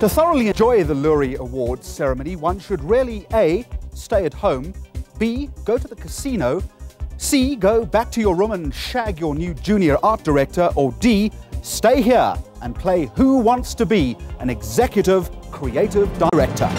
To thoroughly enjoy the Loerie Awards ceremony, one should really A. stay at home, B. go to the casino, C. go back to your room and shag your new junior art director, or D. stay here and play Who Wants to Be an Executive Creative Director.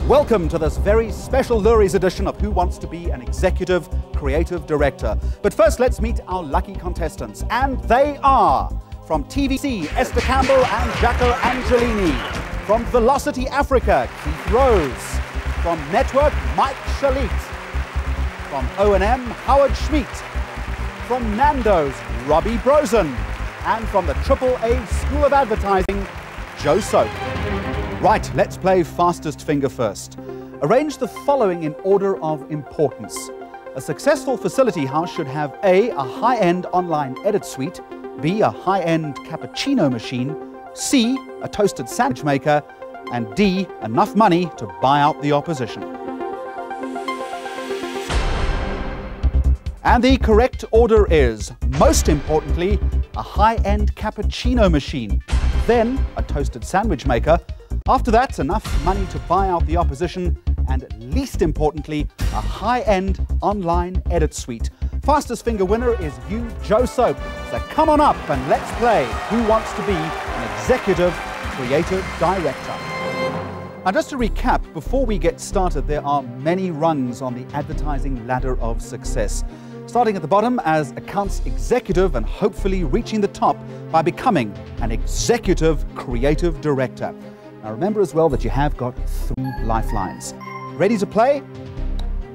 Welcome to this very special Loerie's edition of Who Wants to Be an Executive Creative Director. But first, let's meet our lucky contestants. And they are from TVC, Esther Campbell and Jaco Angelini. From Velocity Africa, Keith Rose. From Network, Mike Shalit. From O&M, Howard Schmidt. From Nando's, Robbie Brosen. And from the AAA School of Advertising, Joe Soap. Right, let's play fastest finger first. Arrange the following in order of importance. A successful facility house should have A. a high-end online edit suite, B. a high-end cappuccino machine, C. a toasted sandwich maker, and D. enough money to buy out the opposition. And the correct order is, most importantly, a high-end cappuccino machine, then a toasted sandwich maker. After that, enough money to buy out the opposition, and least importantly, a high-end online edit suite. Fastest finger winner is you, Joe Soap. So come on up and let's play Who Wants to Be an Executive Creative Director. Now, just to recap, before we get started, there are many rungs on the advertising ladder of success. Starting at the bottom as accounts executive and hopefully reaching the top by becoming an executive creative director. Now remember as well that you have got 3 lifelines. Ready to play?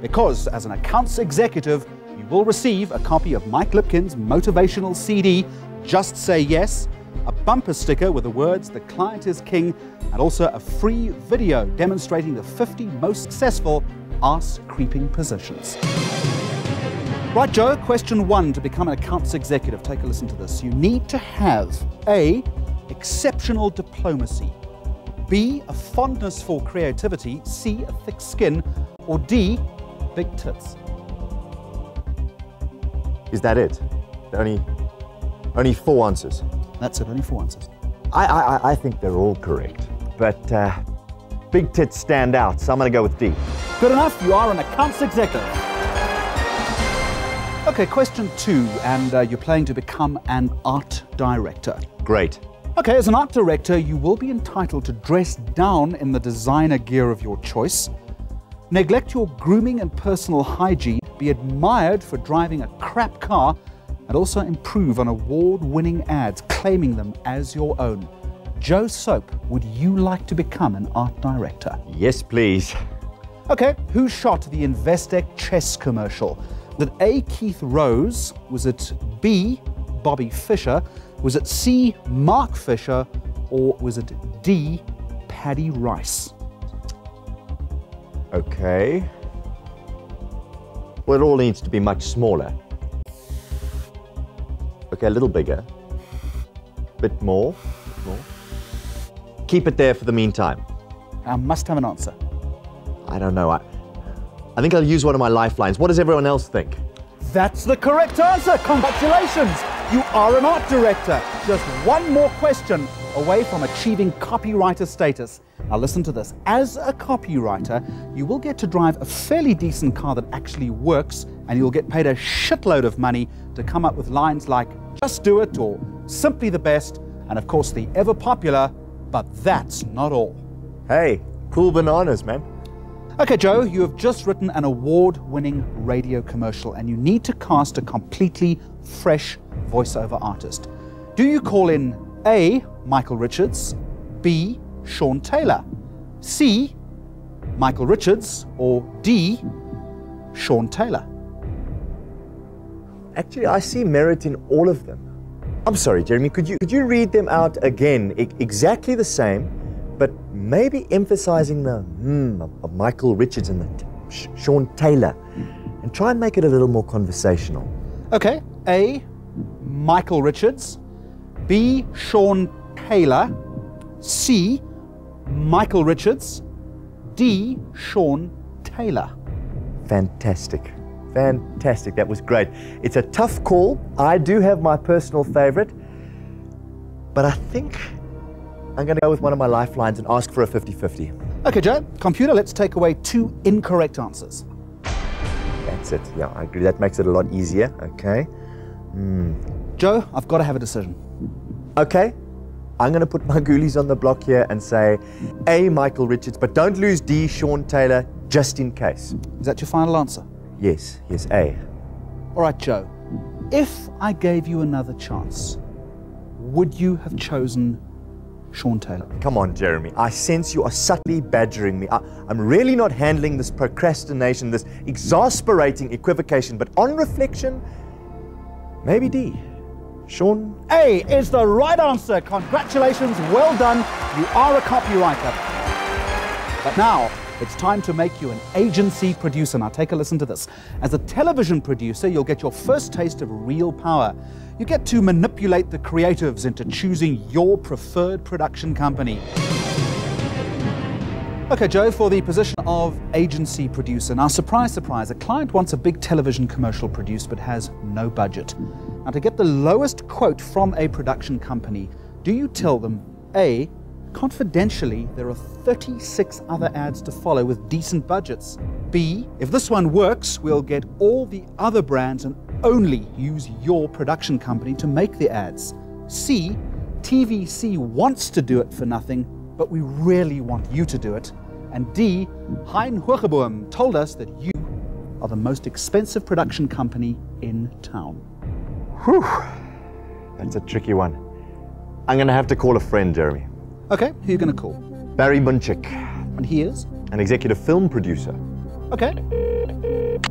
Because as an accounts executive, you will receive a copy of Mike Lipkin's motivational CD, Just Say Yes, a bumper sticker with the words, "The Client is King," and also a free video demonstrating the 50 most successful ass-creeping positions. Right, Joe, question 1 to become an accounts executive. Take a listen to this. You need to have A. exceptional diplomacy, B. a fondness for creativity, C. a thick skin, or D. big tits. Is that it? Only 4 answers? That's it, only 4 answers. I think they're all correct, but big tits stand out, so I'm going to go with D. Good enough, you are an accounts executive. Okay, question 2, and you're planning to become an art director. Great. Okay, as an art director, you will be entitled to dress down in the designer gear of your choice, neglect your grooming and personal hygiene, be admired for driving a crap car, and also improve on award-winning ads, claiming them as your own. Joe Soap, would you like to become an art director? Yes, please. Okay, who shot the Investec chess commercial? Was it A. Keith Rose? Was it B. Bobby Fischer? Was it C. Mark Fisher? Or was it D. Paddy Rice? Okay. Well, it all needs to be much smaller. Okay, a little bigger. Bit more. Keep it there for the meantime. I must have an answer. I don't know. I think I'll use one of my lifelines. What does everyone else think? That's the correct answer. Congratulations. You are an art director. Just one more question away from achieving copywriter status. Now listen to this. As a copywriter, you will get to drive a fairly decent car that actually works, and you'll get paid a shitload of money to come up with lines like, "Just do it," or "Simply the best," and of course the ever popular, "But that's not all." Hey, cool bananas, man. Okay, Joe, you have just written an award-winning radio commercial, and you need to cast a completely fresh voiceover artist. Do you call in A. Michael Richards, B. Sean Taylor, C. Michael Richards, or D. Sean Taylor? Actually, I see merit in all of them. I'm sorry, Jeremy, could you read them out again? Exactly the same, but maybe emphasizing the of Michael Richards and the Sean Taylor, and try and make it a little more conversational. Okay, A. Michael Richards, B. Sean Taylor, C. Michael Richards, D. Sean Taylor. Fantastic. Fantastic, that was great. It's a tough call. I do have my personal favorite, but I think I'm going to go with one of my lifelines and ask for a 50-50. Okay, Joe, computer, let's take away 2 incorrect answers. That's it. Yeah, I agree. That makes it a lot easier. Okay. Joe, I've got to have a decision. Okay. I'm going to put my ghoulies on the block here and say A, Michael Richards, but don't lose D, Sean Taylor, just in case. Is that your final answer? Yes, A. All right, Joe, if I gave you another chance, would you have chosen Sean Taylor? Come on, Jeremy. I sense you are subtly badgering me. I'm really not handling this procrastination, this exasperating equivocation, but on reflection, maybe D. Sean? A is the right answer. Congratulations, well done. You are a copywriter. But now, it's time to make you an agency producer. Now take a listen to this. As a television producer, you'll get your first taste of real power. You get to manipulate the creatives into choosing your preferred production company. Okay, Joe, for the position of agency producer. Now, surprise, surprise, a client wants a big television commercial produced but has no budget. Now, to get the lowest quote from a production company, do you tell them, A, confidentially, there are 36 other ads to follow with decent budgets? B, if this one works, we'll get all the other brands and only use your production company to make the ads. C, TVC wants to do it for nothing, but we really want you to do it. And D, Hein Hoogeboom told us that you are the most expensive production company in town. Whew, that's a tricky one. I'm going to have to call a friend, Jeremy. Okay, who are you going to call? Barry Bunchik, And he is? an executive film producer. Okay.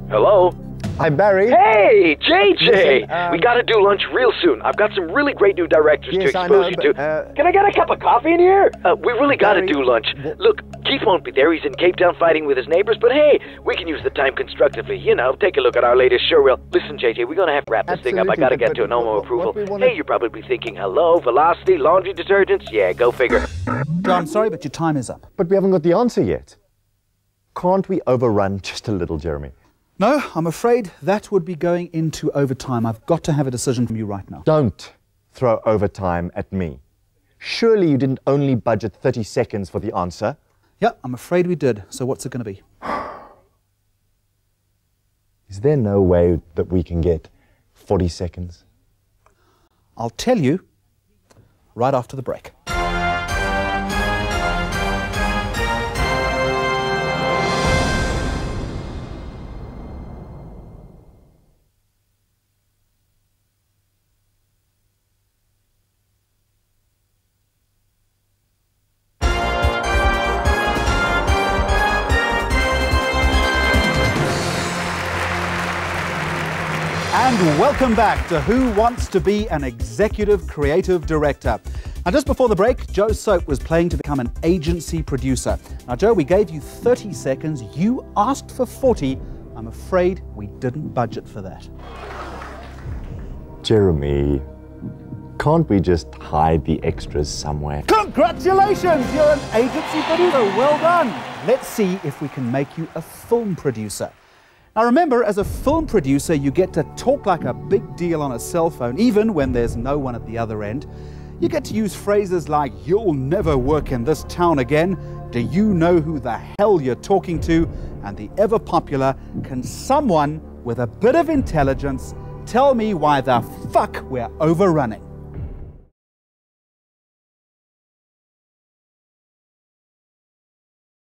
Hello? Hi, Barry. Hey, JJ! Listen, we gotta do lunch real soon. I've got some really great new directors Yes, to I expose know, you but, to. Can I get a cup of coffee in here? We really gotta Barry, do lunch. Look, Keith won't be there. He's in Cape Town fighting with his neighbors, but hey, we can use the time constructively. You know, take a look at our latest show reel. Listen, JJ, we're gonna have to wrap this thing up. I Absolutely, gotta but- get to an OMO but what approval. we wanna- Hey, you're probably thinking, hello, Velocity, laundry detergents? Yeah, go figure. Joe, I'm sorry, but your time is up. But we haven't got the answer yet. Can't we overrun just a little, Jeremy? No, I'm afraid that would be going into overtime. I've got to have a decision from you right now. Don't throw overtime at me. Surely you didn't only budget 30 seconds for the answer. Yeah, I'm afraid we did. So what's it going to be? Is there no way that we can get 40 seconds? I'll tell you right after the break. And welcome back to Who Wants to Be an Executive Creative Director. Now, just before the break, Joe Soap was playing to become an agency producer. Now, Joe, we gave you 30 seconds. You asked for 40. I'm afraid we didn't budget for that. Jeremy, can't we just hide the extras somewhere? Congratulations! You're an agency producer. Well done. Let's see if we can make you a film producer. Now remember, as a film producer, you get to talk like a big deal on a cell phone, even when there's no one at the other end. You get to use phrases like, "You'll never work in this town again," "Do you know who the hell you're talking to?" and the ever popular, "Can someone with a bit of intelligence tell me why the fuck we're overrunning?"